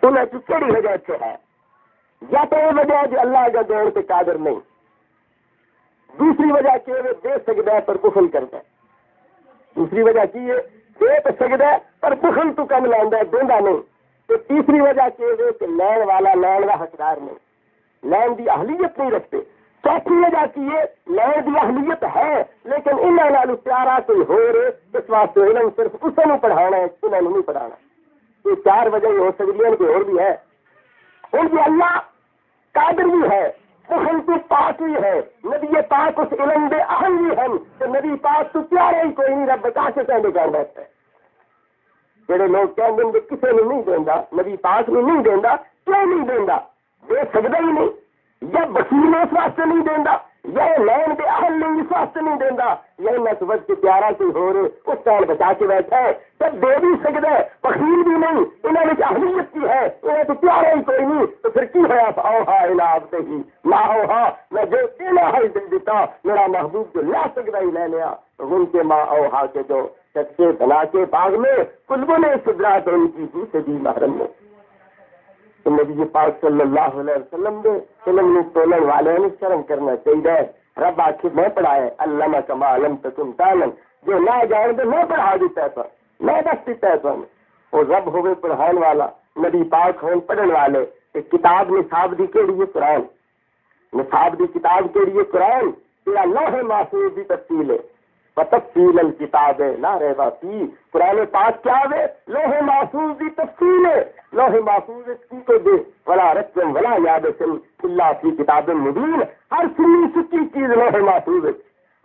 انہیں کی کہڑی وجہ سے ہے؟ یا تو یہ وجہ ہے جو اللہ کا دین کے قادر نہیں، دوسری وجہ کہ وہ دے سکتا ہے پر بخل کرتا ہے، دوسری وجہ کی ہے دے تو سکتا ہے پر بخل تو کم لانا ہے، دینا نہیں، تو تیسری وجہ کہ لین والا لین کا حقدار نہیں، لین کی اہلیت نہیں رکھتے، چوتھی وجہ کی ہے لین کی اہلیت ہے لیکن انہوں پیارا کوئی ہو رہے اس واسطے علم صرف اسے نہیں پڑھانا ہے، انہوں نہیں پڑھانا، یہ چار وجہ ہو سکتی ہیں، کوئی اور بھی ہے۔ ان کی اللہ قادر بھی ہے، بخل تو پاک بھی ہے، نبی پاک اس علم دے اہل بھی ہیں، تو نبی پاک تو پیارا ہی کوئی نہیں، رب بتا کے کہنے کا بیٹھتا ہے۔ جڑے لوگ کہیں گے کسی نے نہیں دینا، نبی پاک نے نہیں دینا، کیوں نہیں دینا؟ دے سکتا ہی نہیں، یا وسیل اس واسطے نہیں دینا، یا لین کے اہل نہیں اس واسطے نہیں دینا، یا نسبت کے پیارا کوئی ہو رہے اس سال بچا کے بیٹھا ہے، جب دے بھی سکتا ہے بخیل بھی نہیں، انہوں نے اہلیت کی ہے، انہیں تو پیارا ہی کوئی نہیں، تو پھر کی ہوا اوہا الاب ہی ماں اوہا، میں جو دینا ہے دل دیتا، میرا محبوب جو لا سکتا ہی لے لیا، ان کے ماں اوہا کے جو سچے بنا کے باغ میں کلبوں نے سدرا تو ان کی جی سے دی محرم میں۔ تو نبی پاک صلی اللہ علیہ وسلم نے علم میں تولن والے نے شرم کرنا چاہیے، رب آخر میں پڑھائے علامہ کما علم تکم تعلم، جو نہ جان دے میں پڑھا دیتا ہے پر میں دس دیتا ہے تو وہ رب ہوئے پڑھان والا، نبی پاک ہون پڑھن والے، ایک کتاب نصاب دی کیڑی ہے قرآن، نصاب دی کتاب کیڑی ہے قرآن، تیرا لوح محفوظ دی تفصیل ہے، تفصیل الکتاب لا ریب فیہ، قرآن پاک کیا ہے؟ لوح محفوظ کی تفصیل ہے، لوح محفوظ کی کو دے ولا رقم ولا یابس الا فی کتاب مبین، ہر سنی سچی چیز لوح محفوظ ہے،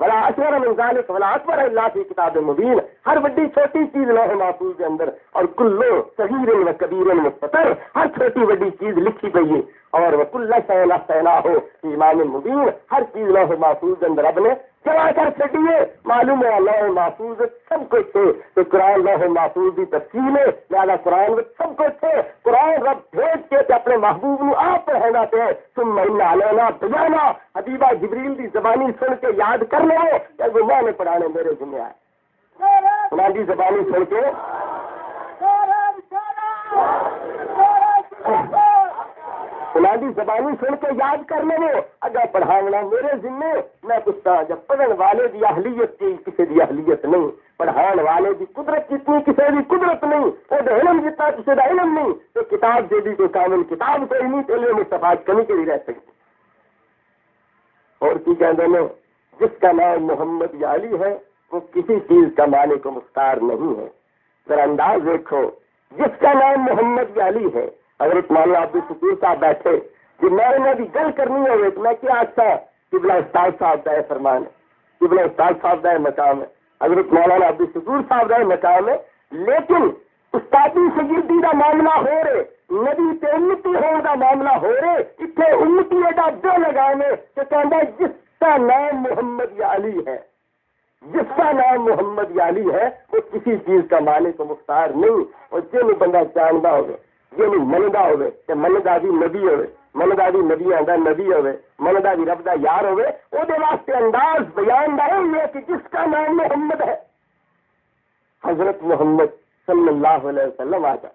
ولا اصغر من ذلک ولا اکبر الا فی کتاب مبین، ہر بڑی چھوٹی چیز لوح محفوظ کے اندر، اور کلو صغیر و کبیر مستطر، ہر چھوٹی بڑی چیز لکھی گئی ہے، اور وکل شیء احصیناہ فی امام مبین، ہر چیز لوح محفوظ کے اندر رب نے چلا کر چکیے، معلوم ہے لوح محفوظ سب کچھ ہے، تو قرآن لوح محفوظ کی تفصیل ہے، لہٰذا قرآن میں سب کچھ ہے، قرآن رب بھیج کے اپنے محبوب نو آپ پڑھانا پہ تم علینا بجانا، حبیبہ جبریل کی زبانی سن کے یاد کر لو کہ میں نے پڑھانے میرے ذمہ ہے، قرآن کی زبانی سن کے فلانی زبانی سن کے یاد کر لو، اگر پڑھانا میرے ذمے، میں پوچھتا جب پڑھن والے دی اہلیت کی کسی دی اہلیت نہیں، پڑھان والے دی قدرت جتنی کسی دی قدرت نہیں، وہ علم جتنا کسی دا علم نہیں، تو کتاب سے بھی کوئی کامل کتاب کوئی نہیں، تو علم مصطفیٰ کمی کے رہ سکتی۔ اور کی کہتے ہیں جس کا نام محمد یا علی ہے وہ کسی چیز کا معنی کو مختار نہیں ہے، ذرا انداز دیکھو، جس کا نام محمد یا علی ہے، حضرت مولانا عبد الشکور صاحب بیٹھے کہ میں بھی گل کرنی ہوئے تو میں کیا آتا قبلہ استاد صاحب کا فرمان ہے، قبلہ استاد صاحب کا مقام ہے، حضرت مولانا عبد الشکور صاحب کا مقام ہے، لیکن استادی شگردی کا معاملہ ہو رہے، نبی تے امتی ہونے کا معاملہ ہو رہے، اتنے امتی کا دو لگانے تو کہنا جس کا نام محمد یا علی ہے، جس کا نام محمد یا علی ہے وہ کسی چیز کا معنی کو مختار نہیں، اور جن بندہ جانتا ہوگا یہ نہیں منگا ہوئے کہ منگا بھی نبی ہوئے، منگا بھی نبی آدھا نبی ہوئے، منگا بھی رب دا یار ہوئے، وہ دے واسطے انداز بیان دا یہ ہے کہ جس کا نام محمد ہے، حضرت محمد صلی اللہ علیہ وسلم آتا،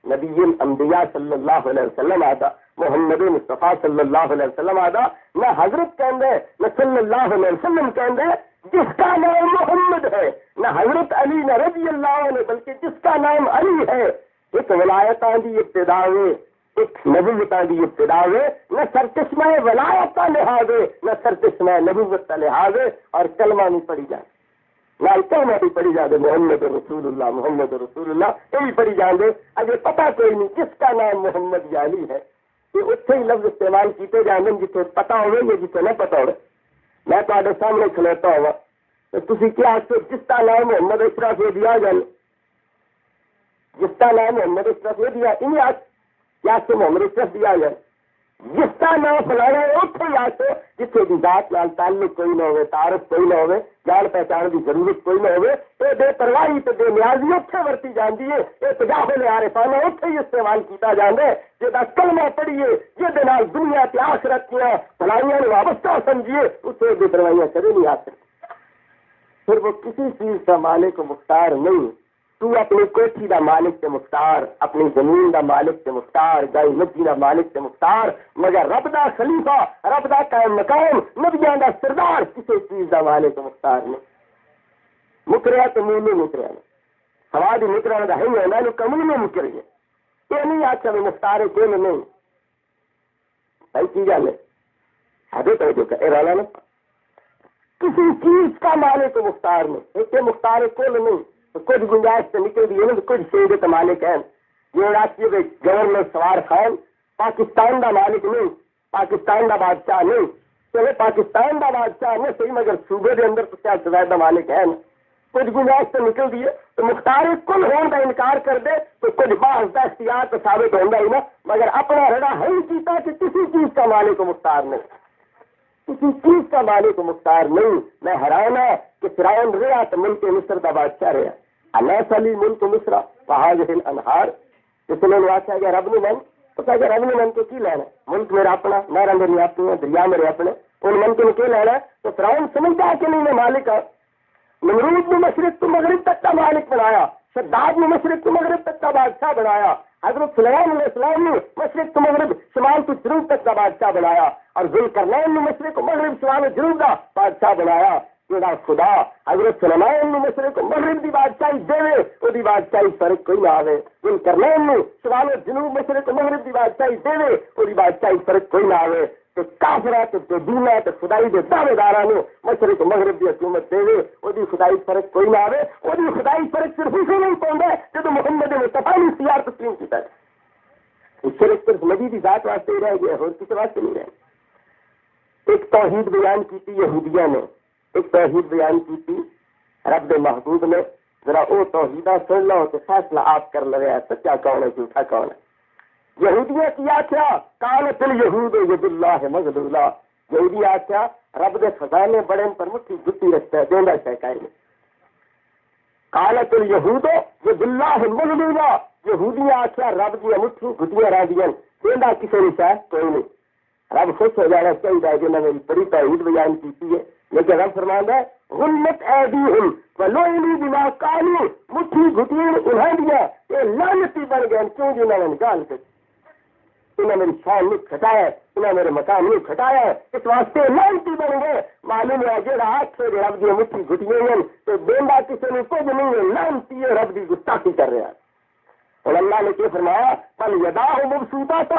نبی الانبیاء صلی اللہ علیہ وسلم آتا، محمد مصطفیٰ صلی اللہ علیہ وسلم آتا، نہ حضرت کہندے نہ صلی اللہ علیہ وسلم کہندے، جس کا نام محمد ہے، نہ حضرت علی نہ رضی اللہ عنہ، بلکہ جس کا نام علی ہے، ایک ولایتاں دی ابتدا ہے، ایک نبوتاں دی ابتدا ہے، نہ سرچشمہ ولایت کا لحاظ ہے نہ سرچشمہ نبوت کا لحاظ ہے، اور کلمہ نہیں پڑھی جائے، نہ کلمہ بھی پڑھی جائے محمد رسول اللہ محمد رسول اللہ، یہ بھی پڑھی جائے، اگر پتہ کوئی نہیں جس کا نام محمد یا علی ہے، یہ اتنے ہی لفظ استعمال کیتے جانے جتنے پتہ ہوئے یا جتنے نہ پتہ ہوئے۔ میں تھوڑے سامنے کھلوتا ہوا تو تھی کیا جس کا نام محمد اشرف یہ دیا جائے، جس کا نام محمد اشرف یہ دیا انہیں آج کیا سے محمد اشرف دیا جائے، جس کا نام فلانا ہے اتنے آج سے جتنے کی ذات نال تعلق کوئی نہ ہوئے، تعارف کوئی نہ ہوئے، جان پہچان کی ضرورت کوئی نہ ہوئے، یہ بے پرواہی تو بے نیازی اتنے ورتی جاتی ہے، یہ تجاہل عارفانہ اتنے ہی استعمال کیتا جاتا ہے، جہاں کلمہ پڑھیے جہد نال دنیا کے آخرت کیا بھلائیاں وابستہ سمجھیے اسے بے پروائیاں کبھی نہیں آ سکتی، پھر وہ کسی چیز کا مالک و مختار نہیں، تو اپنی کوٹھی دا مالک تے مختار، اپنی زمین دا مالک تے مختار، گائے مجھی دا مالک تے مختار، مگر رب دا خلیفہ، رب دا قائم مقام، نبیاں دا سردار کسی چیز دا مالک تے مختار نہیں۔ مکریا تو منہ نہیں مکریا نہیں، سواد مکرا دا ہے میں نے کمل میں مکر گیا، یہ نہیں آخر میں مختار کوئی نہیں بھائی کی گل ہے ہدے تو جو کہ رولا نا کسی چیز کا مالک تو مختار نہیں، ایک مختار کل نہیں، تو کچھ گنجائش سے نکل دی ہے، کچھ شہر کے مالک ہیں جو راشٹری گورنر سوار خان پاکستان دا مالک نہیں، پاکستان دا بادشاہ نہیں، چلے پاکستان دا بادشاہ نہیں صحیح مگر صوبے دے اندر تو کیا سوائے دا مالک ہے نا، کچھ گنجائش سے نکل دی ہے تو مختار کل ہونے کا انکار کر دے تو کچھ بعض کا اختیار تو ثابت ہوگا ہی نا، مگر اپنا رڑا ہے ہی کیتا کہ کسی چیز کا مالک مختار نہیں، کسی چیز کا مالک مختار نہیں۔ میں حیران ہے کہ فرعون رہا تو ملک مصر کا بادشاہ رہا، اللہ علی ملک مصر وہاں انہار، اس نے آخیا کہ رب نے من تو کہ رب نے من کو کی لینا، ملک میرا اپنا، نہر میری اپنی، دریا میرے اپنے، ان من کو کی لینا، تو فرعون سمجھتا ہے کہ نہیں میں مالک ہوں۔ نمرود نے مشرق تو مغرب تک کا مالک بنایا، شداد نے مشرق تو مغرب تک کا بادشاہ بنایا، حضرت سلیمان علیہ السلام نے مشرق تو مغرب شمال تو جنوب تک کا بادشاہ بنایا، اور ذوالقرنین نے مشرق و مغرب شمال و جنوب کا بادشاہ بنایا۔ جڑا خدا حضرت سلیمان نے مشرق و مغرب کی بادشاہی دے وہ بادشاہی فرق کوئی نہ آئے، ذوالقرنین نے شمال و جنوب مشرق و مغرب کی بادشاہی دے وہ بادشاہی فرق کوئی نہ آئے، تو کافرہ تو دینا تو خدائی کے دعوے داراں نے مشرق و مغرب کی حکومت دے وہ خدائی فرق کوئی نہ آئے، وہ خدائی فرق صرف اسے نہیں پاؤں جب محمد مصطفیٰ نے اختیار تسلیم کیا، شرک صرف نبی کی ذات واسطے ہی رہ گیا اور کسی واسطے نہیں رہے۔ ایک توحید بیان کی تھی یہودیاں نے، ایک توحید بیان کی تھی رب دے محبوب نے، ذرا وہ توحیدہ سن لو تو فیصلہ آپ کر لے سچا کون ہے جھوٹا کون ہے۔ یہودیاں کیا کیا قالت الیہود ید اللہ مغلولہ، یہودی آخیا رب دے خزانے بڑے پر مٹھی گتی رکھتا ہے دوندا شہکائی میں، قالت الیہود ید اللہ مغلولہ، یہودی آخیا رب دی مٹھی گتیاں رہ دیاں دوندا کسی نے شاید کوئی نہیں۔ رب خوش ہو جانا چاہیے جنہوں نے بڑی توحید بیان کی ہے، لیکن رب فرماندا ہے غلت ایدیہم ولعنوا بما قالوا، مٹھی گھٹیاں انہاں دیا یہ لعنتی بن گئے کیوں جنہوں نے گال کی، انہوں نے میری شان نہیں کھٹایا، انہوں نے میرے مقام نہیں کھٹایا، اس واسطے لعنتی بن گئے۔ معلوم ہے جہاں ہاتھ سے رب دی مٹھی گھٹیاں تو دینا کسی نے کچھ نہیں ہے، لعنتی ہے رب دی گستاخی کر رہا ہے۔ اور اللہ نے کیا فرمایا پل یداہ مبسوطہ تو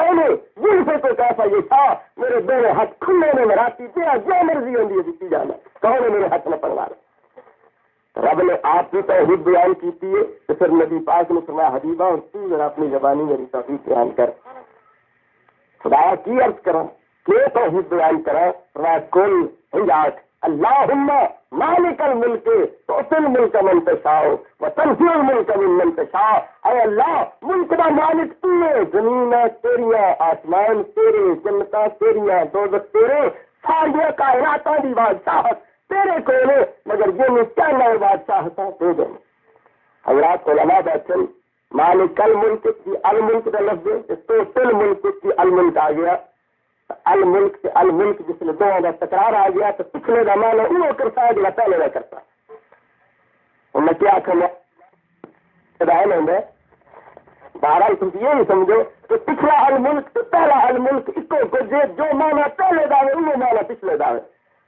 جن سے تو کیسا یہ تھا میرے دونوں ہاتھ کھلے نے مراتی دیا جو مرضی ہوتی ہے دیتی جانا کون ہے میرے ہاتھ میں پڑوا رہا۔ رب نے آپ کی توحید بیان کی ہے تو پھر نبی پاک نے فرمایا حبیبہ اور تو ذرا اپنی زبانی میری توحید بیان کر، خدا کی عرض کرا کہ توحید بیان کرا، فرمایا کل ہیات اللہم مالک الملک تؤتی الملک من تشاء وتنزع الملک ممن تشاء، اے اللہ ملک دا مالک تو ہے، زمین تیریاں، آسمان تیرے، جنتاں تیریاں، دوزخ تیرے، ساری کائناتاں دی بادشاہت تیرے کول ہے، مگر یہ نہیں کہنا ہے بادشاہتاں دے دیں۔ حضرات علماء بیٹھن مالک الملک کی الملک کا لفظ ہے، تؤتی الملک کی الملک آ گیا، الملک سے الملک جس میں دونوں کا تکرار آ گیا تو پچھلے کا مانا وہ کرتا ہے جو پہلے کا کرتا ہے۔ میں کیا کرنا بہرحال تم یہی سمجھو کہ پچھلا الملک تو پہلا الملک جو مانا پہلے دعوے وہ مانا پچھلے دعوے،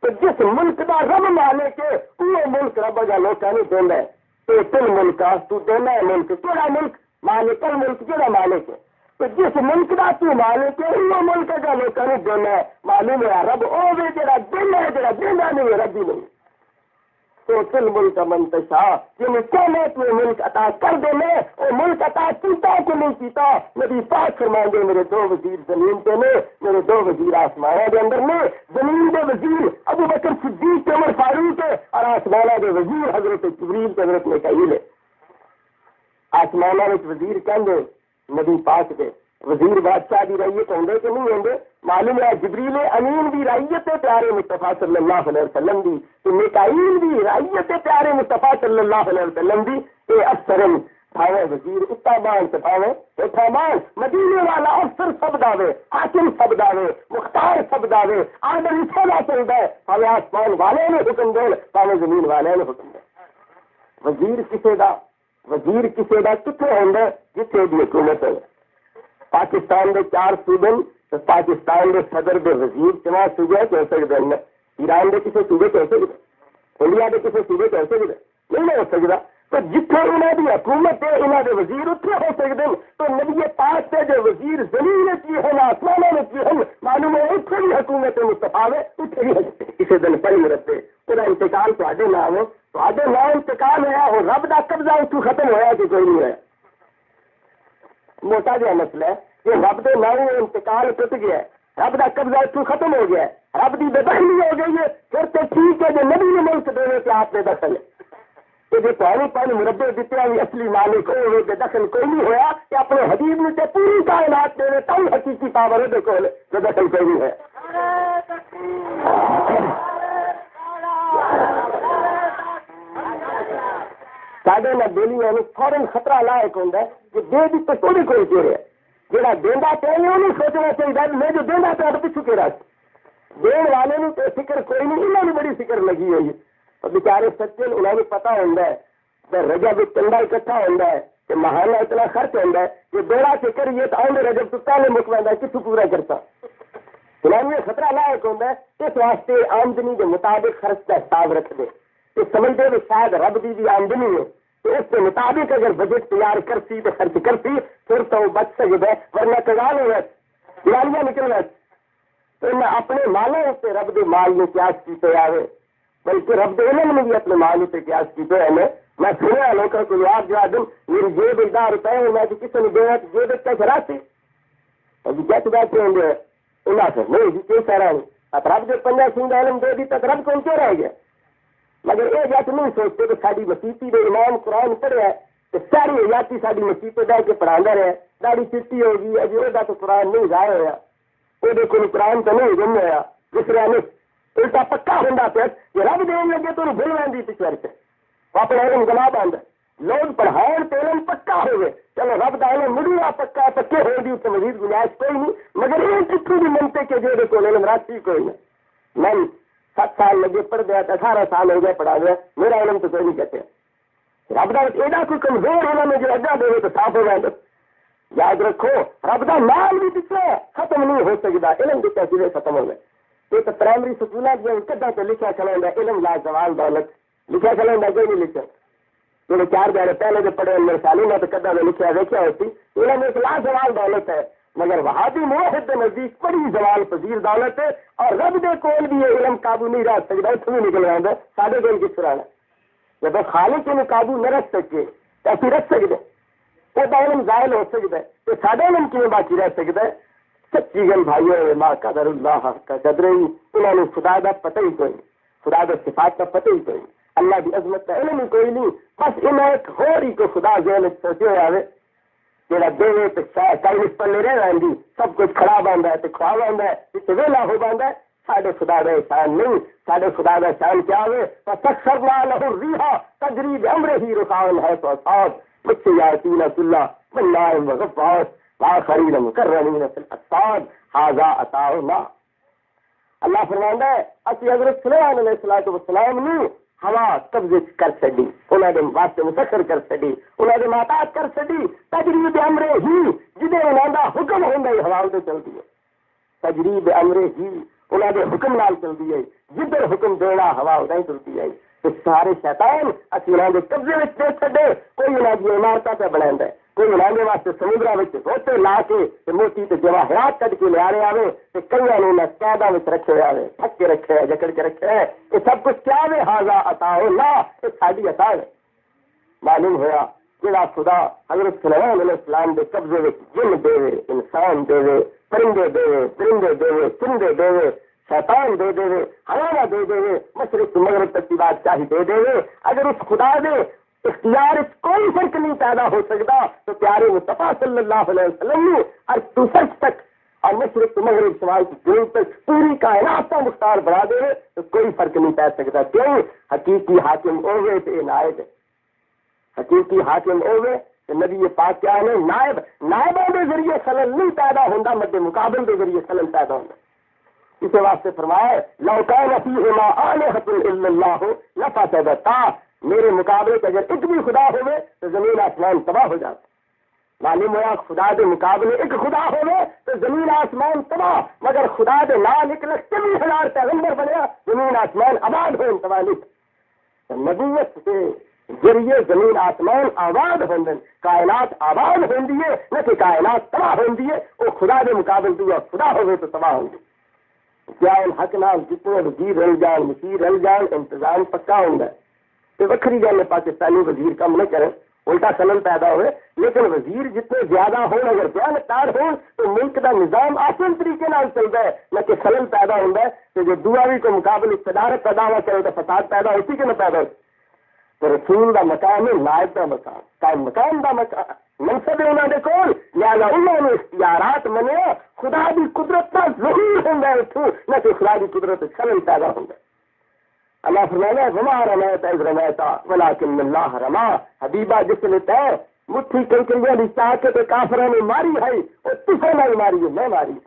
تو جس ملک کا رب مانے کے وہ ملک رب کا لوگ نہیں دینا ہے، تو تل ملک تو دینا ہے ملک کہڑا ملک مالک الملک کہڑا مالک ہے، تو جس ملک کا تو مالک ہے وہ ملک کا لوگ نہیں دینا ہے، معلوم ہے رب وہ بھی جڑا دینا ہے جڑا دینا نہیں ہے رب ہی نہیں، تو تل ملک منتشا جن کہنے تو ملک عطا کر دینا وہ ملک عطا کیتا کہ نہیں کیتا۔ نبی پاک فرمائیں میرے دو وزیر زمین پہ نے، میرے دو وزیر آسمانوں کے اندر نے، زمین کے وزیر ابو بکر صدیق عمر فاروق ہے اور آسمانوں کے وزیر حضرت جبریل کے حضرت میکائیل ہے۔ آسمانوں میں وزیر کہندے نبی پاک دے وزیر بادشاہ دی رعیت ہوندے کہ نہیں ہوندے، معلوم ہے جبریل امین دی رعیت پیارے مصطفیٰ صلی اللہ علیہ وسلم دی، تو میکائیل دی رعیت پیارے مصطفیٰ صلی اللہ علیہ وسلم دی، اے افسرن بھاوے وزیر اتابان سے بھاوے اتابان مدینے والا افسر سب داوے، حاکم سب داوے، مختار سب داوے، آدمی سولا چلتا ہے، بھاوے آسمان والے نے حکم دے بھاوے زمین والے نے حکم دے۔ وزیر کسے دا وزیر کسی کا کتنے ہوتا جتنے بھی حکومت ہے. پاکستان کے 4 صوبے تو پاکستان کے صدر کے وزیر 4 صوبے ہو سکتے ہیں. ایران کے کسی صوبے ہو سکتے, انڈیا کے کسی صوبے ہو سکتے نہیں ہو سکتا. تو جتنے انہوں کی حکومت ہے انہوں کے وزیر اتنے ہو سکتے ہیں. تو نبی پاک کے جو وزیر زمین کی ہیں آسمانوں میں کی ہیں معلوم ہے اتنے بھی حکومت مستفا ہے اتنے بھی کسی دن پڑھی رکھتے پورا انتقال تے نام ہے تے نام انتقال ہوا وہ رب کا قبضہ اتو ختم ہوا کہ کوئی نہیں ہوا. موٹا جہا مسئلہ ہے کہ رب کے نام انتقال ٹوٹ گیا ہے, رب کا قبضہ اتو ختم ہو گیا ہے, رب کی بے دخلی ہو گئی ہے. پھر تو ٹھیک ہے جو نبی نے ملک دے کہ آپ نے دخل ہے کہ جو پہلے پہلے مربے دیتے بھی اصلی مالک ہو کہ دخل کوئی نہیں ہوا کہ اپنے حبیب نے تے پوری کائنات دے تب حقیقی پاور ہے کو جو دخل کوئی نہیں ہے. سارے نہ دلی میں فوراً خطرہ لاحق ہوتا ہے کہ دے دی تو کوئی کوئی کہہ رہا ہے جہاں دینا چاہیے انہیں سوچنا چاہیے میں جو دینا چاہتا پچھو کہ دین والے نے تو فکر کوئی نہیں, انہوں نے بڑی فکر لگی ہوئی ہے. اور بیچارے سچے انہوں نے پتا ہوتا ہے رجب چندہ اکٹھا ہوتا ہے کہ مہانہ اتنا خرچ ہوتا ہے کہ بیڑا فکر یہ تو آؤں رجب تو پہلے مکمل ہے کتوں پورا کرتا. انہوں نے خطرہ لاحق ہوتا ہے اس واسطے آمدنی کے مطابق خرچ کا حساب رکھ دے کہ سمجھتے کہ شاید رب کی بھی آمدنی ہے تو اس کے مطابق اگر بجٹ تیار کرتی تو خرچ کرتی پھر تو وہ بچ سکتا ہے ورنہ کگال ہو دیوالیاں نکل تو انہیں اپنے مالوں سے رب کے مال میں قیاس کیتے آئے بلکہ رب کے علم نے بھی اپنے مال سے قیاس کیتے ہیں. میں سنیا لوگوں کو یاد جو آدم میری جیب 1000 روپئے میں کسی نے دینا تو جیب کیا چلاتی ابھی کیا چلاتے ہوں گے انہیں سے نہیں جی کوئی سارا نہیں. اب رب جو 15 سنگھ علم دے دی تک رب کون کیوں رہ گیا. مگر یہ جات نہیں سوچتے کہ ساری مسیحی کے امام قرآن پڑھا ہے تو ساری حیاتی ساری مسیح بہ کے پڑھا رہے ہیں داڑھی چٹی ہوگی اجی وہ تو قرآن نہیں ضائع ہوا وہ کو قرآن تو نہیں گم ہوا دوسرا نہیں الٹا پکا ہوں پھر یہ رب دین لگے تو بھول رہی پچھڑ سے اپنا علم گلا بند لوگ پڑھاؤ تو علم پکا ہو گئے چلو رب کا علم مڑا پکا پکے ہو گئی اس مزید گنجائش کوئی نہیں. مگر یہ کتوں بھی منتے کہ جو کو علم راتی کوئی نہیں. میں 7 سال لگے پڑھ گیا 18 سال ہو گئے پڑھا گیا میرا علم تو کوئی نہیں کہتے. رب کا ایڈا کوئی کمزور ہونا میں جو اجا دے تو صاف ہو جائے. یاد رکھو رب کا مال بھی دکھا ختم نہیں ہو سکتا علم دکھا سیدھے ختم ہو گئے. یہ تو پرائمری سکولات جو کدا تو لکھا چلا علم لا زوال دولت لکھا چلا کوئی نہیں لکھا جو 4 گھنٹے پہلے جو پڑھے میرے سالی میں تو کدا میں لکھا دیکھا ہوتی علم ایک لا زوال دولت ہے. مگر وہابی موحد کے نزدیک بڑی زوال پذیر دولت ہے اور رب دے کول بھی یہ علم قابو نہیں رکھ سکتا اتوں بھی نکل رہا سارے دن کس طرح جب خالق انہیں قابو نہ رکھ سکے تو اچھی رکھ سکتے وہ علم ظاہر ہو سکتا ہے تو سارا علم کیوں باقی رہ سکتا ہے. سچی گل بھائی ماں قدر اللہ کا قدر ہی انہوں نے خدا کا پتہ ہی کوئی خدا کے صفات کا پتہ ہی کوئی اللہ کی عظمت کا علم ہی کوئی نہیں. بس انہیں ایک ہور ہی کو خدا ذہن سوچے ہوا ہے جہاں دے تو چائنیز پر لے رہی سب کچھ کھڑا بنتا ہے تو کھوا بنتا ہے اتنے ویلا ہو بنتا ہے. سارے خدا کا احسان نہیں سارے خدا کا احسان کیا ہوئے سکسر لہو ریحا تجریب امر ہی رکاون ہے تو اصحاب بچے یاتین اللہ بنا غفار آخرین مکرمین فی الاسفاد ھذا عطاء اللہ. اللہ فرماندا ہے اسی حضرت سلیمان علیہ الصلوۃ والسلام نے ہوا قبضے کر چڈی انہوں نے واسطے مسخر کر چڈی انہوں نے معطات کر چڈی تجریب امر ہی جدے انہوں کا حکم ہوندا ہے ہوا تے چلتی ہے تجریب امر ہی انہوں نے حکم نال چلتی ہے جدھر حکم دینا ہوا ادھر ہی چلتی ہے. تو سارے شیطان اسی انہوں کے قبضے میں دے چڈے کوئی انہوں کی عمارتیں پہ بنا ہے کوئی انہوں کے واسطے سمندر روٹے لا کے موٹی تو جواہرات کٹ کے لیا رہے آئے تو کئی نے قیدا میں رکھے ہوئے آئے تھک کے رکھے ہے جکڑ کے رکھے ہے یہ سب کچھ کیا ہے ھذا عطاء اللہ یہ ساری عطا ہے. معلوم ہوا جہاں خدا حضرت سلیمان علیہ السلام کے قبضے میں جن دے انسان دے پرندے دے پرندے دے چندے دے شیطان دے دے ہوا دے دے مشرق مغرب تک کی بات چاہی دے دے اگر اس خدا دے اختیار کوئی فرق نہیں پیدا ہو سکتا تو پیارے مصطفیٰ صلی اللہ علیہ وسلم نے ارتوسٹ تک اور مشرق مغرب سوال کی دور تک پوری کائنات کا مختار بنا دے تو کوئی فرق نہیں پی سکتا. کیوں حقیقی حاکم ہوئے تو یہ نائب ہے حقیقی حاکم ہوئے تو نبی پاک کیا ہے نائب نائبوں کے ذریعے خلل نہیں پیدا ہوتا مد مقابل کے ذریعے خلل پیدا ہوتا. اس واسطے فرمایا لو کان فیہما آلہۃ الا اللہ لفسدتا میرے مقابلے اگر ایک بھی خدا ہوئے تو زمین آسمان تباہ ہو جاتا. معلوم ہوا خدا دے مقابلے ایک خدا ہوئے تو زمین آسمان تباہ, مگر خدا دے نال 1,40,000 پیغمبر بنیا, زمین آسمان آباد ہوئے تباہ نہیں. نبوت کے ذریعے زمین آسمان آباد ہوندن, کائنات آباد ہوندی ہے نہ کہ کائنات تباہ ہوندی ہے. وہ خدا دے مقابل دیا خدا ہوئے تو تباہ ہوندی. کیا ان حق نال جتنے وزیر رل جان مشیر رل جان انتظام پکا ہوندا ہے. تو وکری گل ہے پاکستانی وزیر کم نہ کریں الٹا خلل پیدا ہوئے, لیکن وزیر جتنے زیادہ ہون اگر بیانکار ہون تو ملک کا نظام آسان طریقے نال چلتا ہے نہ کہ خلل پیدا ہوتا ہے. تو جو دعوی کو مقابل صدارت کا دعویٰ کرے تو فساد پیدا ہوتی کہ نہ پیدا ہوتی. تو رسول کا مقام ہے نائب کا مقام, قائم مقام کا مقام منصب ہے انہوں نے کول, لہذا انہوں نے اختیارات منیا. خدا کی قدرت کا ظہور ہوتا ہے اتوں نہ کہ خدا کی قدرت خلل پیدا ہوتا ہے. اللہ فرمانا وما رمیت اذ رمیتا ولکن اللہ رما. حبیبہ جس نے تے مٹھی کنکریاں دی چاہ کے کافروں نے ماری ہے اور تسے نہیں ماری ہے, میں ماری.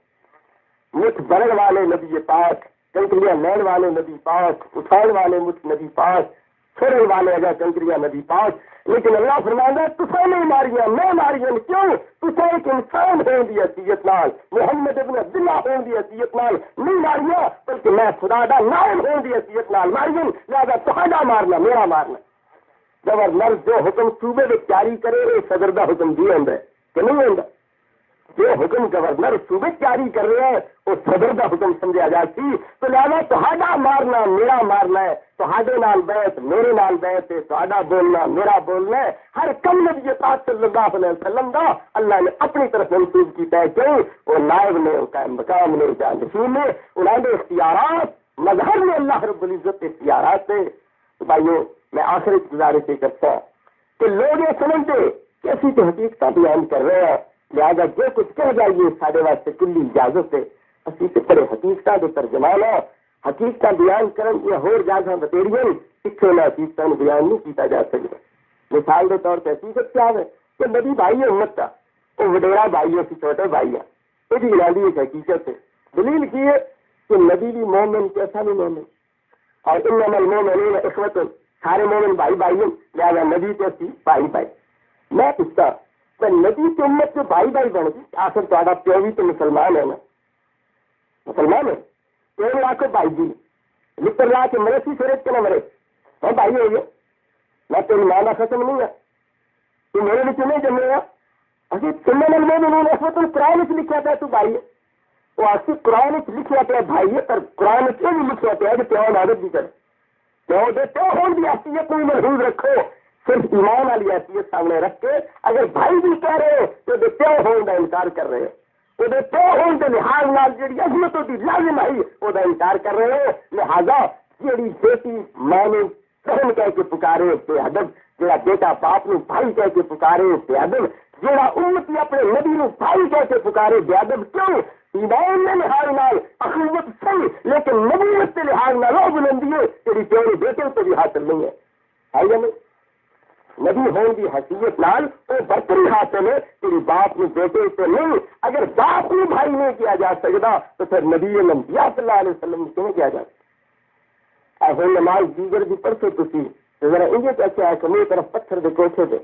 مٹھ بڑھن والے نبی پاک, کنکریاں لین والے نبی پاک, اٹھاؤ والے مٹھ نبی پاک, چھوڑنے والے اگر کنکریاں نبی پاک. لیکن اللہ فرمانا تسے نہیں ماریاں میں ماریاں. کیوں؟ تسے ایک انسان ہون دی حیثیت نال, محمد ابن عبداللہ ہون دی حیثیت نال نہیں ماریاں, بلکہ میں خدا دا نائب ہون دی حیثیت نال ماریاں. لہذا تہاڈا مارنا میرا مارنا. گورنر جو حکم صوبے میں جاری کرے یہ صدر دا حکم بھی ہوندا ہے کہ نہیں ہوندا. جو حکم گورنر صوبے جاری کر رہے ہیں وہ صدر دا حکم سمجھا جاتی. تو لہذا تہاڈا مارنا میرا مارنا ہے, تہاڈے نال بیعت میرے نال بیعت ہے, تہاڈا بولنا میرا بولنا ہے. ہر کم نبی پاک صلی اللہ علیہ وسلم دا اللہ نے اپنی طرف منسوب کیتا ہے. کیوں؟ وہ نائب نے, قائم مقام نے, جان رسول نے, انہوں نے اختیارات مظہر میں اللہ رب العزت اختیارات ہے. تو بھائیو میں آخری گزارش یہ کرتا ہوں کہ لوگ یہ سمجھتے کہ اسی تو حقیقت بیان کر رہے ہیں, لہٰذا جو کچھ کہہ جائیے سارے واسطے کلی اجازت ہے. اسی سے پڑے حقیقت کے ترجمان حقیقت بیان کرن یا ہور جگہ بتیڑیاں پچھوں نہ حقیقت بیان نہیں کیتا جا سکتا. مثال کے طور پہ حقیقت کیا ہے کہ نبی بھائی ہے امت کا, وہ وڈیرا بھائی ہے چھوٹے بھائی ہے, یہ گلادی ایک حقیقت ہے. دلیل کی ہے کہ نبی بھی مومن کیسا بھی مومن, اور انما المؤمنون اخوۃ, سارے مومن بھائی بھائی ہیں, لہٰذا نبی کیسی بھائی بھائی. میں پوچھتا تو نبی کی امت جو بھائی بھائی بن گئی, آخر تھوڑا پیو بھی تو مسلمان ہے نا, مسلمان ہے. 3 لاکھ بھائی جی لکڑ لا کے مرے سی سورج کے نہ مرے, ہاں بھائی ہو گئے. میں تیری ماں کا ختم نہیں ہے, تو میرے بھی نہیں جمے گا. اچھا تمہیں انہوں نے قرآن لکھا پیا تو بھائی ہے, وہ آخر قرآن لکھا پیا بھائی ہے, پر قرآن کیوں بھی لکھا پیا کہ پیو عادت بھی کرے. پیو دے پیو ہون کی حیثیت کو بھی محفوظ رکھو, صرف ایمان والی حیثیت سامنے رکھ کے. اگر بھائی بھی کہہ رہے ہو تو دے پیو ہون کا انکار کر رہے ہو, وہ دے پیو ہون کے لحاظ نال جڑی عظمت ہوتی لازم آئی وہ انکار کر رہے ہو. لہٰذا جیڑی بیٹی ماں نے بہن کہہ کے پکارے بے ادب, جڑا بیٹا باپ نو بھائی کہہ کے پکارے بے ادب, جڑا امتی اپنے نبی نو بھائی کہہ کے پکارے بے ادب. کیوں؟ ایمان کے لحاظ نال اخوت صحیح, لیکن نبوت کے لحاظ نال وہ بلندی ہے تیری پیو بیٹے تو بھی حاصل نہیں ہے. یا نہیں؟ نبی ہون کی حیثیت نال وہ برتری حاصل ہے, تیری باپ نے بیٹے تو نہیں. اگر باپ نے بھائی نہیں کیا جا سکتا تو پھر نبی انبیاء صلی اللہ علیہ وسلم کیوں کیا جا سکتا؟ ایسے نماز دیگر بھی پڑھتے تھی تو ذرا انجے کیا ہے کہ میری طرف پتھر دے کوٹھے دے,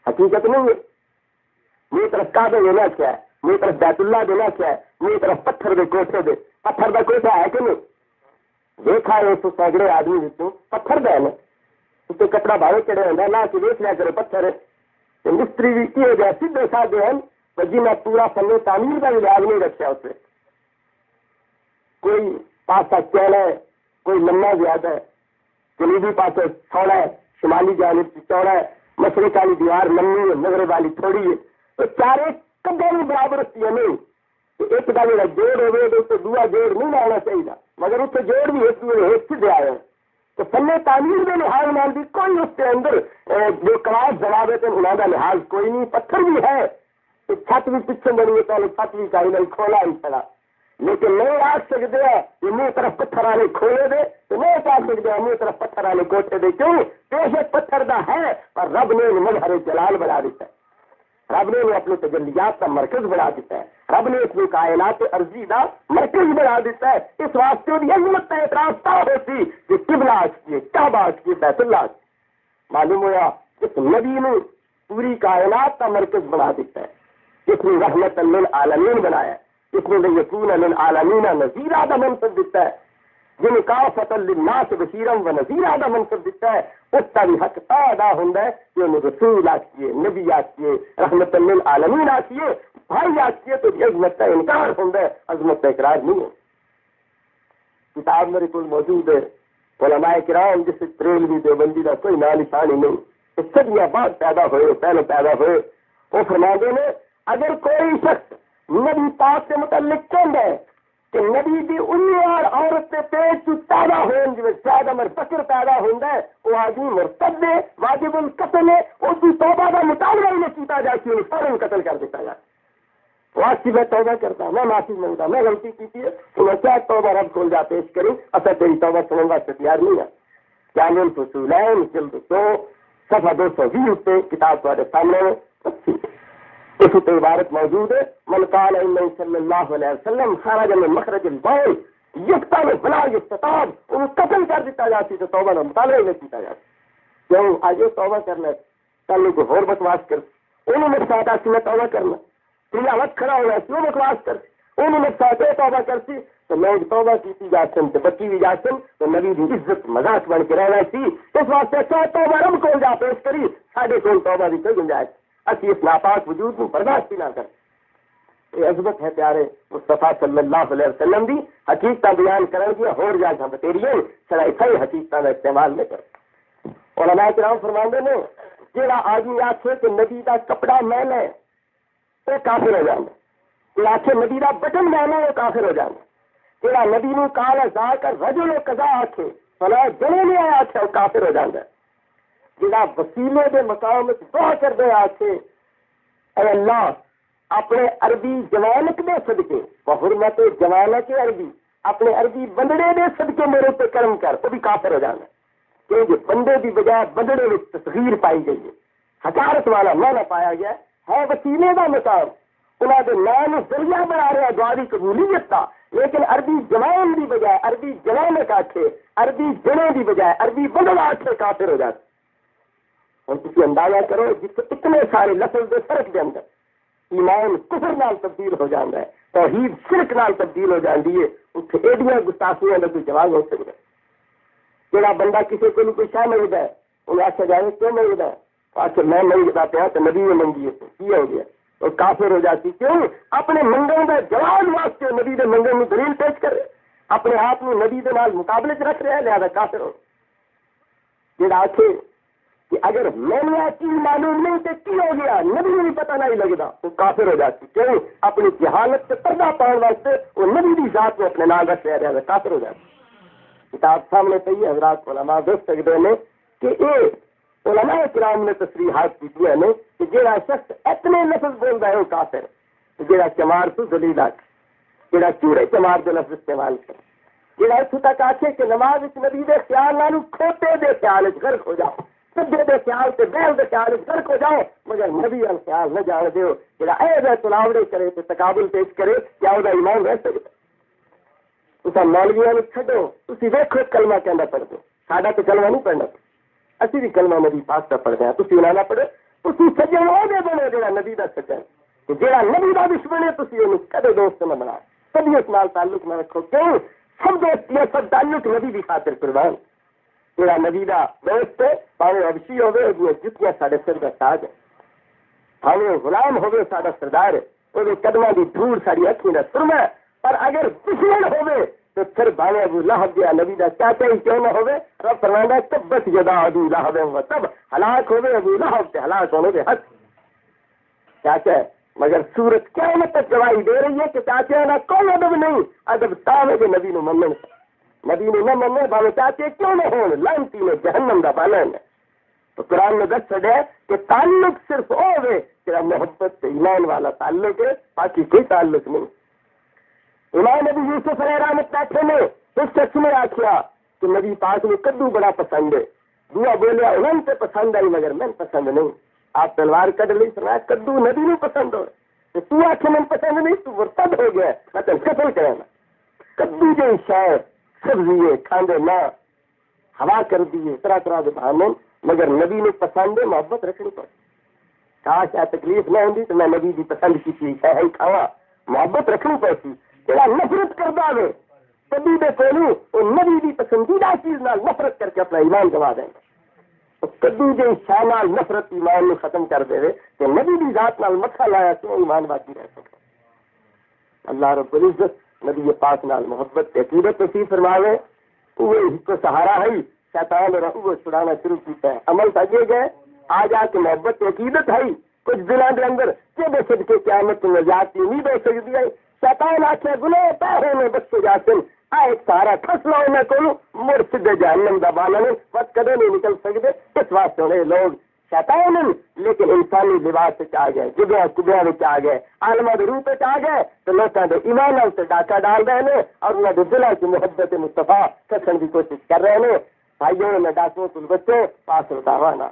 حقیقت نہیں ہے. میری طرف کعبے دینا کیا ہے, میری طرف بیت اللہ دینا کیا ہے, میری طرف پتھر دے کوٹھے دے. پتھر دا کوٹھا ہے کہ نہیں؟ دیکھا ہے اس سینکڑے آدمی دیتے پتھر دے نا, اس کے کپڑا بھاوے چڑھے ہوتا لا کے دیکھ لیا کرے پتھر ہے. مستری بھی کی ہو جائے سیدھے سادے ہیں جی میں پورا فن تعمیر کا بھی لحاظ نہیں رکھا اس سے. کوئی پاسا چوڑا ہے, کوئی لمبا زیادہ ہے, جنوبی پاس چوڑا ہے, شمالی جانب چوڑا ہے, مشرق والی دیوار لمبی ہے, مغرب والی تھوڑی ہے. تو چارے کبھی بھی برابر ہوتی ہے نہیں. ایک کا جا جوڑ ہوئے تو اسے دوسرا جوڑ نہیں لانا چاہیے, مگر اس سے جوڑ بھی ایک سیدھے آئے ہیں. تو فن تعمیر کے لحاظ نال بھی کوئی اس کے اندر جو کلاس جواب ہے تو انہوں کا لحاظ کوئی نہیں. پتھر بھی ہے تو چھت بھی پیچھے بنی ہے, پہلے چھت بھی کہیں نہیں کھولا ہی پڑا, لیکن نہیں آ سکتے ہیں کہ منہ طرف پتھر والے کھولے دے تو نہیں آ سکتے ہیں منہ طرف پتھر والے کوٹے دے. کیوں؟ پیش پتھر دا ہے پر رب نے مظہر جلال بنا دیتا ہے, رب نے اپنے تجلیات کا مرکز بنا دیتا ہے, رب نے اپنی کائنات عرضی کا مرکز بنا دیتا ہے. اس واسطے عظمت کا اعتراض تا ہوتی کہ قبلہ کی کعبہ کی بیت اللہ. معلوم ہوا اس نبی نے پوری کائنات کا مرکز بنا دیتا ہے، جس نے رحمت للعالمین بنایا، جس نے یقین للعالمین نذیرہ کا منصب دیتا ہے، جن کافۃ للناس بشیرا و نذیرہ کا منصب دیتا ہے، اس کا بھی حق ادا ہوتا ہے کہ انہیں رسول آکھیے، نبی آکھیے، رحمت للعالمین آکھیے، بھائی آکھیے، تو عظمت کا انکار ہوتا ہے، عظمت کا اقرار نہیں ہے۔ کتاب میرے کو موجود ہے، علماء کرام جس بریلوی دیوبندی کا کوئی نام نشان ہی نہیں، صدیاں بعد پیدا ہوئے، پہلے پیدا ہوئے، وہ فرماتے ہیں اگر کوئی شخص نبی پاک سے متعلق کہہ ہے کہ نبی دی انہی اور عورت کے پیٹ چ پیدا ہون جی شاید امر بکر پیدا ہوتا ہے، وہ آدمی مرتد ہے، واجب القتل ہے، اس کی توبہ کا مطالبہ ہی نہیں کیتا جائے کہ انہیں فوراً قتل کر دیتا جائے۔ وہ آج کی میں توبہ کرتا ہوں، میں معافی مانگتا، میں غلطی کی ہے، تو میں کیا توبہ رب کھول جا پیش کروں، اصل تیری توبہ سننے واسطے تیار نہیں ہے۔ جامع الفصولین جلد 2 صفحہ 220 پہ کتاب تمہارے سامنے ہے، اس پہ عبارت موجود ہے، من قال ان صلی اللہ علیہ وسلم خرج من مخرج البول یقتل فلا یستتاب، انہیں قتل کر دیتا جاتی تو توبہ کا مطالبہ ہی نہیں کیتا جاتا۔ کیوں آج یہ توبہ کرنا ہے، کل کو اور بکواس کر، انہوں نے ساتھ آتی میں توبہ کرنا، تلاوت کھڑا ہونا کیوں بکواس کر، انہوں نے ساتھ توبہ کرتی تو لوگ توبہ کی جاسن تو بچی بھی جاسن تو نبی کی عزت مذاق بن کے رہنا سی، اس واسطے اچھا توبہ رب کو جا پیش کری، ساڈے کول توبہ کی کوئی گنجائش، اسی اس ناپاک وجود کو برداشت ہی نہ کر۔ یہ عظمت ہے پیارے مصطفیٰ صلی اللہ علیہ وسلم دی، حقیقت بیان کرن کی ہور جا کے بتیریے چلا ایسا ہی حقیقت کا استعمال نہیں کر۔ علماء کرام فرماندے نے جہاں آدمی آخے کہ نبی کا کپڑا میل ہے وہ کافر ہو جانا، کوئی آخے نبی کا بٹن میل ہے وہ کافر ہو جانا، جہاں نبی نو کال ازا کر رجل و قضا آخے فلا جنے نہیں آیا آخے وہ کافر ہو جاتا ہے، جہاں وسیلے دے مقام دعا کر دے آخے اے اللہ اپنے عربی جوانک دے صدقے بحرمت جوانک عربی اپنے عربی بندڑے دے صدقے میرے پہ کرم کر، وہ بھی کافر ہو جانا، کیونکہ بندے کی بجائے بندڑے میں تصغیر پائی گئی ہے، حقارت والا معنی پایا گیا ہے وسیلے کا مقام، انہوں نے نام ذریعہ بنا رہا دعا کی قبولیت کا، لیکن عربی جوان کی بجائے عربی جوانک آخے، عربی جنے کی بجائے عربی بندڑ آخے کافر ہو جاتا۔ ہوں تھی اندازہ کرو جس اتنے سارے لفظ کے فرق کے اندر ایمان کفر نال تبدیل ہو جاتا ہے، توحید شرک نال تبدیل ہو جاتی ہے، اتنے ایڈیاں گستاخیاں کا کوئی جواب ہو سکتا ہے۔ جہاں بندہ کسی کو کوئی شاہ منگتا ہے انہیں آخیا جائے کیوں منگتا ہے، آخر میں منگتا پیا تو نبی نے منگی ہے کی ہو گیا اور کافر ہو جاتی، کیوں اپنے منگن کا جواب واسطے نبی کے منگن میں دلیل پیش کرے، اپنے آپ کو نبی کے نال مقابلے چ رکھ رہا ہے، لہذا کافر ہو۔ جہاں آخے کہ اگر میں نے چیز معلوم نہیں تو کی ہو گیا نبی بھی پتہ نہیں لگتا وہ کافر ہو جاتی، کیوں اپنی جہالت سے پردہ پاؤں واسطے وہ نبی کی ذات میں اپنے نام رکھ رہا ہے، کافر ہو جاتی۔ کتاب سامنے پہ ہی حضرات علماء دس سکتے ہیں کہ یہ علماء کرام نے تصریحات کی نے کہ جہاں شخص اتنے لفظ بول رہا ہے وہ کافر، جہاں چمار تو دلیل آ جہاں چوڑے چمار کے لفظ استعمال کر، جہاں اتوں تک آخے کہ نماز نبی کے خیال نالو کھوٹے دے خیال غرق ہو جاؤ، سدھے دے خیال سے بیل دے خیال غرق ہو جاؤ، مگر نبی کا خیال نہ جان دیو، جہاں اے تلاوڑے کرے تو تقابل پیش کرے کیا وہ ایمان رہ سکتا۔ تصا مولویا چھڈو، تھی ویکو کلمہ کہنا پڑھ دو، ساڈا تو کلمہ نہیں پڑھنا، اسی بھی کلمہ نبی پاک کا پڑھتے ہیں، تھی انہوں نہ پڑھو، تھی سجن وہ دے بنے جہاں نبی کا سجن، کہ جہاں نبی کا دشمن ہے تھی انہوں کدے دوست نہ بنا، کبھی اس نال تعلق نہ رکھو، کیوں سب دوستیاں سب تعلق نبی کی خاطر قربان، جہاں نبی کا دوست ہے پاوے حبشی ہوے جتیاں سارے سر کا تاج ہے، پاوے غلام ہوے سارا سردار ہے، وہ قدموں کی دھوڑ ساری اکھیں کا سرما ہے، پر اگر دشمن ہوے تو پھر بھاوے ابو لہب دیا نبی کا چاچا ہی کیوں نہ ہوے، رب فرماندا تبت یدا ابو لہب و تب، ہلاک ہوے ابو لہب تے ہلاک ہونے دے حق چاچا ہے، مگر سورت قیامت تک گواہی دے رہی ہے کہ چاچا نہ کوئی ادب نہیں، ادب تاوے کے نبی نو منن، نبی نے نہ مننے بھاوے چاچے کیوں نہ ہون، لعنتی نے جہنم دا بالن ہے۔ تو قرآن نے دس چڑھا کہ تعلق صرف وہ ہوئے تیرا محبت سے ایمان والا تعلق ہے، باقی کوئی تعلق نہیں۔ امام نبی یوسف علیہ رحمت بیٹھے نے اس شخص نے آخیا کہ نبی پاک نے کدو بڑا پسند ہے، دعا بولیا انہوں سے پسند آئی مگر میں پسند نہیں، آپ تلوار کٹ لی، فرمایا کدو نبی نے پسند ہو، تو آخر میں پسند نہیں، تو مرتد ہو گیا، میں تم قتل کرنا۔ کدو جو شاید سبزی ہے کھاندے نہ ہوا کر دیے طرح طرح کے بہانے، مگر نبی نے پسند محبت رکھنی پڑ کاش آ تکلیف نہ ہوتی تو میں نبی کی پسند کی چیز ہے کھاوا محبت رکھنی پڑتی تیرا نفرت کردہ میں کبھی دے کولو اور نبی کی پسندیدہ چیز نہ نفرت کر کے اپنا ایمان گوا دیں گے کدو دے شاہ نال نفرت ایمان کو ختم کر دے کہ نبی کی ذات نال متھا لایا کیوں ایمان باقی رہ سکے اللہ رب العزت نبی پاک نال محبت عقیدت نصیب فرماوے وہ اس کو سہارا ہے شیطان اور وہ چھڑانا شروع کیتا ہے عمل سجے گئے آ جا کے محبت عقیدت ہے کچھ دنوں کے اندر کہ بے سد کے قیامت میں نجات کی امید ہو سکتی ہے شیطان آخر گناہ پہ میں بچے جاتے ایک سارا کھس لو نہ کو مڑ سدھے جہنم دا بالن وقت کدے نہیں نکل سکتے اس واسطے ہونے لوگ شیطان لیکن انسانی لباس آ گئے جگہ کبیا آ گئے عالما کے روپ آ گئے تو لوگوں کے ایمان سے ڈاکہ ڈال رہے ہیں اور انہوں کے دلوں کی محبت مصطفیٰ کسن کی کوشش کر رہے ہیں بھائیوں نے ڈاکوں کل بچوں پاس ہوتا نا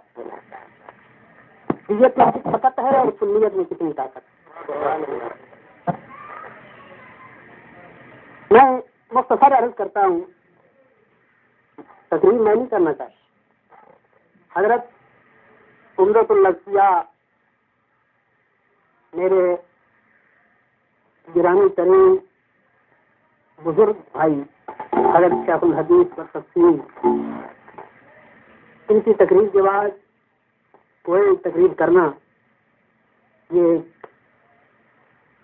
شیعت میں طاقت ہے اور سنیت میں کتنی طاقت میں مختصر عرض کرتا ہوں تقریر میں نہیں کرنا چاہتا حضرت عمدۃ الاسفیاء میرے گرامی ترین بزرگ بھائی حضرت شیخ الحدیث و تفسیر ان کی تقریر کے بعد کوئی تقریر کرنا یہ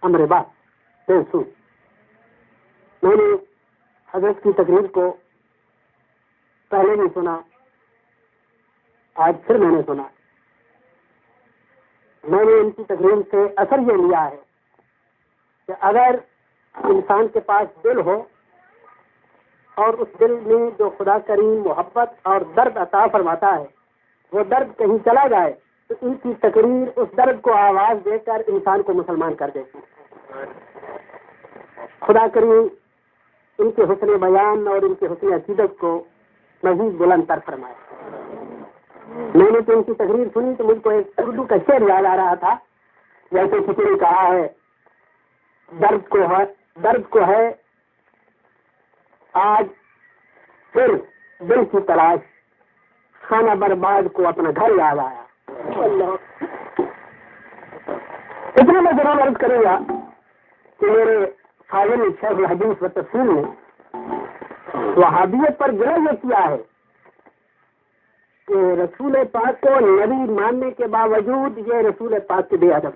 امر بات سو میں نے حضرت کی تقریر کو پہلے نہیں سنا آج پھر میں نے سنا میں نے ان کی تقریر سے اثر یہ لیا ہے کہ اگر انسان کے پاس دل ہو اور اس دل میں جو خدا کریم محبت اور درد عطا فرماتا ہے وہ درد کہیں چلا جائے تو ان کی تقریر اس درد کو آواز دے کر انسان کو مسلمان کر دیتی ہے خدا کریم ان کے حسن بیان اور ان کے حسن عقیدت کو مزید بلند تر فرمائے میں نے تو ان کی تقریر سنی تو مجھ کو ایک اردو کا شعر یاد آ رہا تھا جیسے کسی نے کہا ہے درد کو ہے آج پھر دل کی تلاش خانہ برباد کو اپنا گھر یاد آیا اتنا میں ضرور عرض کروں گا کہ میرے فاضل شیخ الحدیث و تفسیر نے وہابیت پر گرہ یہ کیا ہے کہ رسول پاک کو نبی ماننے کے باوجود یہ رسول پاک کے بے ادب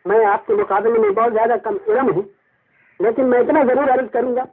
میں آپ کے مقابلے میں بہت زیادہ کم علم ہوں لیکن میں اتنا ضرور عرض کروں گا